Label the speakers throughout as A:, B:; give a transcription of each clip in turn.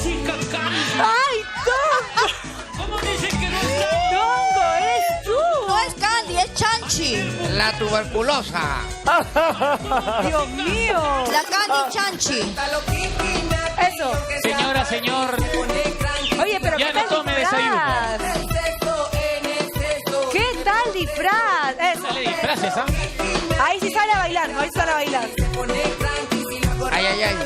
A: chica Candy.
B: ¡Ay, Tongo!
A: ¿Cómo dice que no es Candy?
B: ¡Tongo, eres tú!
C: No es Candy, es Chanchi.
D: La tuberculosa.
B: ¡Dios mío!
C: La Candy Chanchi.
B: Eso.
E: Señora, señor,
B: Oye, pero
E: ya
B: ¿qué
E: no
B: tal
E: tome
B: disfraz? ¿Qué tal disfraz? Eso.
E: sale disfraces, ¿ah?
B: Ahí sí sale a bailar, ¿no? Ahí sale a bailar.
D: Ay, ay, ay.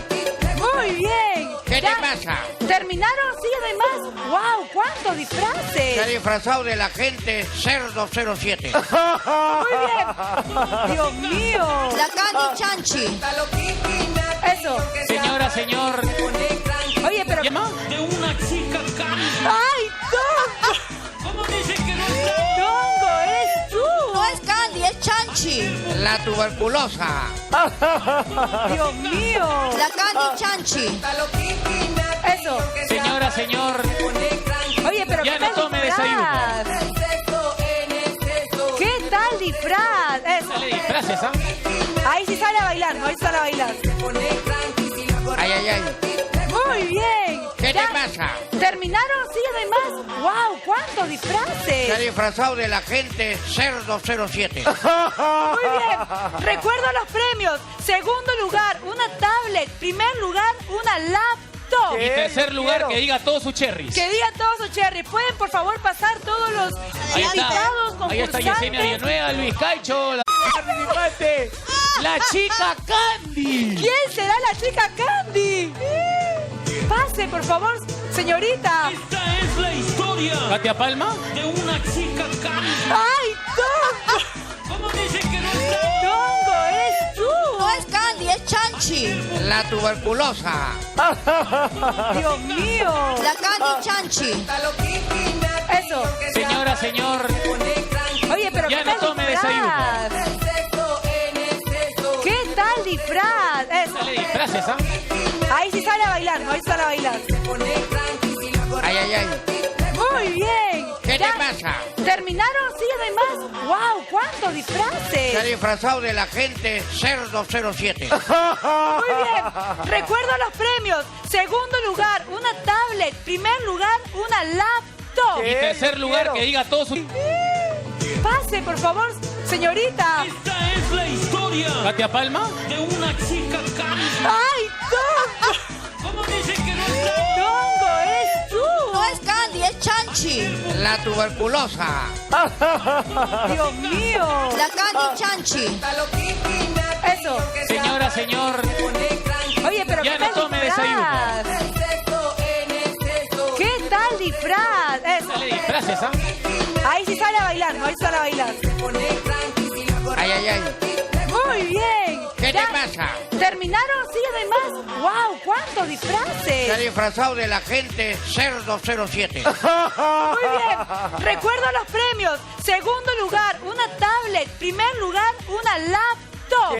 B: Muy bien.
D: ¿Qué te
B: Ya
D: pasa?
B: ¿Terminaron? Sí, además. ¡Wow! ¿Cuántos
D: Se ha
B: disfraces?
D: disfrazado de la gente Cerdo 07.
B: Muy bien. Dios mío.
C: La Candy Chanchi.
B: Eso.
E: Señora, señor,
B: Oye, pero
E: ¿qué más?
A: De una chica Candy.
B: ¡ay, Tongo!
A: ¿Cómo dice que no es Candy?
B: ¡Tongo, eres tú!
C: No es Candy, es Chanchi.
D: La tuberculosa.
B: ¡Dios mío!
C: La Candy Chanchi.
B: Eso.
E: Señora, señor,
B: Oye, pero
E: ya
B: ¿qué
E: no
B: tal
E: tome
B: disfraz? ¿Qué tal disfraz? Eso.
E: sale disfraces, ¿ah?
B: Ahí sí sale a bailar, ¿no? Ahí sale a bailar.
D: Ay, ay, ay.
B: Muy bien.
D: ¿Qué te
B: Ya
D: pasa?
B: ¿Terminaron? Sí, además. ¡Wow! ¿Cuántos
D: Se ha
B: disfraces?
D: disfrazado de la gente Cerdo 07.
B: Muy bien. Recuerdo los premios. Segundo lugar, una tablet. Primer lugar, una laptop.
E: Y tercer lugar, que diga todos sus cherries.
B: Que diga todos sus cherry. ¿Pueden, por favor, pasar todos los
E: Ahí está.
B: invitados,
E: Ahí está Yesenia
B: concursantes?
E: Villanueva, Luis Caicho, la participante, la chica Candy.
B: ¿Quién será la chica Candy? Pase, por favor, señorita.
A: Esta es la historia
E: Katia Palma.
A: de una chica Candy.
B: ¡Ay, Tongo!
A: ¿Cómo dice que no es Candy?
B: ¡Tongo, eres tú!
C: No es Candy, es Chanchi.
D: La tuberculosa.
B: ¡Dios mío!
C: La Candy Chanchi.
B: Eso.
E: Señora, señor,
B: Oye, pero
E: ya
B: ¿qué
E: no
B: tal
E: tome
B: disfraz? ¿Qué tal disfraz? Eso.
E: sale disfraces, ¿ah?
B: Ahí sí sale a bailar, ¿no? Ahí sale a bailar.
D: Ay, ay, ay.
B: Muy bien.
D: ¿Qué te
B: Ya
D: pasa?
B: ¿Terminaron? Sí, además. ¡Wow! ¿Cuántos
D: Se ha
B: disfraces?
D: disfrazado de la gente Cerdo 07.
B: Muy bien. Recuerdo los premios. Segundo lugar, una tablet. Primer lugar, una laptop.
E: Y tercer lugar, que diga todos sus...
B: Pase, por favor, señorita.
A: Esta es la historia
E: Katia Palma.
A: de una chica Candy.
B: ¡Ay, Tongo!
A: ¿Cómo dice que no es Candy?
B: ¡Tongo, eres tú!
C: No es Candy, es Chanchi.
D: La tuberculosa.
B: ¡Dios mío!
C: La Candy Chanchi.
B: Eso.
E: Señora, señor,
B: Oye, pero
E: ya
B: ¿qué
E: no
B: tal
E: tome
B: disfraz? ¿Qué tal disfraz? Eso.
E: sale disfraces, ¿ah?
B: Ahí sí sale a bailar, ¿no? Ahí sale a bailar.
D: Ay, ay, ay.
B: Muy bien.
D: ¿Qué te
B: Ya
D: pasa?
B: ¿Terminaron? Sí, además. ¡Wow! ¿Cuántos
D: Se ha
B: disfraces?
D: disfrazado de la gente Cerdo 07.
B: Muy bien. Recuerdo los premios. Segundo lugar, una tablet. Primer lugar, una laptop.